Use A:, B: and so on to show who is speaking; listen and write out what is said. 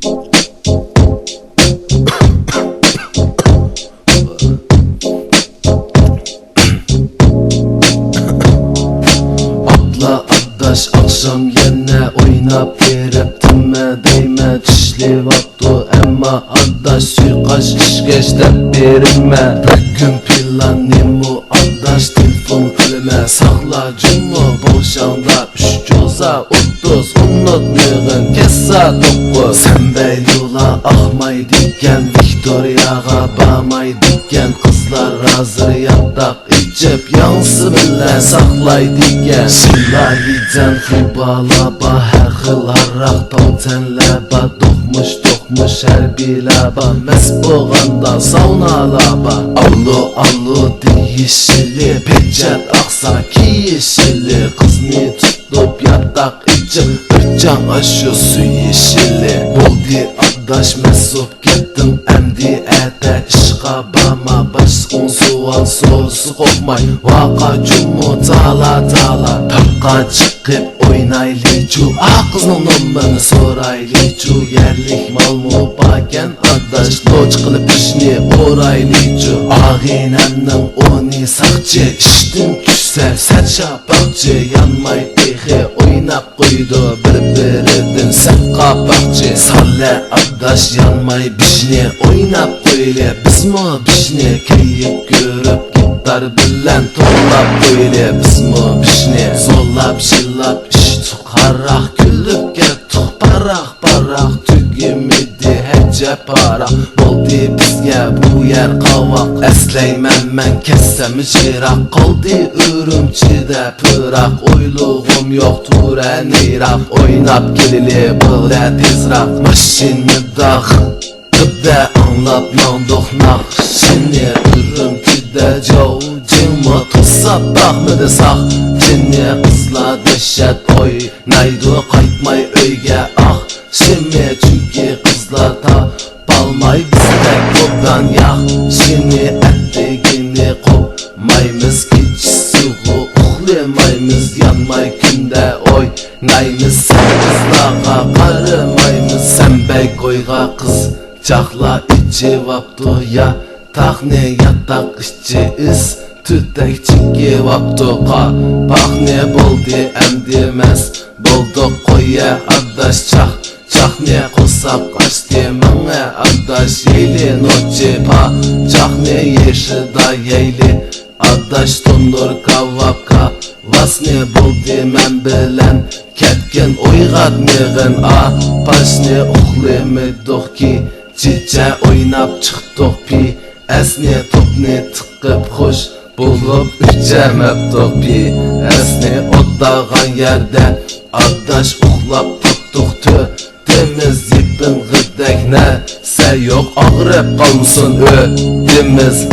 A: Adaş akşam yine oynap veriptime değme dişli vaktu emma adaş suikaş işgeç dep berilme bir gün planımı adaş telefon kılma sakla cümle boşanda 3 coza 30 unutmayın kessa 9 sen bel yola akmay diken Victoria'ga bağmay diken kızlar hazır yatak içip yansı bilen saklay diken Silayıcan fibalaba her xil harrak tavtenlaba dokmuş her bilaba mes boğanda saunalaba allo deyişili peçet aksa kiyişili kızını tutup yatak içip öpcan aşı su yeşili boldi adaş mesup gittim emdi ete işqa bama başkın sual sorusu kokmay vaka cumu tala takka çıkıp oynaylıcu kızın numarını soraylıcu yerlik mal mu bagen adaş loç kılıp işini oraylıcu ağinemnin oni sakçı iştin küser saça bakçı yanmay dehi oynap koydu birbirinden sen kapakçı salle adaş yanmay bişini oynap koyle biz mi bişini keyip görüp gitar bilen tollap koyle biz mi bişini zorlap şillap iş tukarak güldük get tuk parak tügümidi hece parak boldu bizge bu yer kavak esleymen men kessem jirak kaldı ürümçide pırak oyluğum yoktur eniraf oynap gelili böyle tezrak maşini dağ Kıbda anlap nandoq naqşini ürümçide jow cimma tutsap bakmıdı saq Cini kızla deşet oynaydı qaytmay öyge Şimdi çünkü kızlar tapalmay bizde kopdan yaq Şimdi ettigini kopmaymız Geç suğu uxlamayımız yanmay günde oynayımız Sen kızlağa qarımaymız Sen bey koyga kız Çakla içi vaptu ya takne yatak içi is tütek çiki vaptu bak ne boldu emdimez bulduk koya adaş çak ne kosak açtı mene adaş yeyli noçi çak ne yeşi da yeyli adaş tondur kavapka vas ne boldu men bilen ketken oygat meğin paş ne uxlamadık ki Cice oynap çıktık pi esne topne tıkıp hoş bulup üçemeptik pi esne ottağan yerde adaş uxlap tuttuk temiz yipin gıdek ne se yok ağrıp kalmışsın ödemiz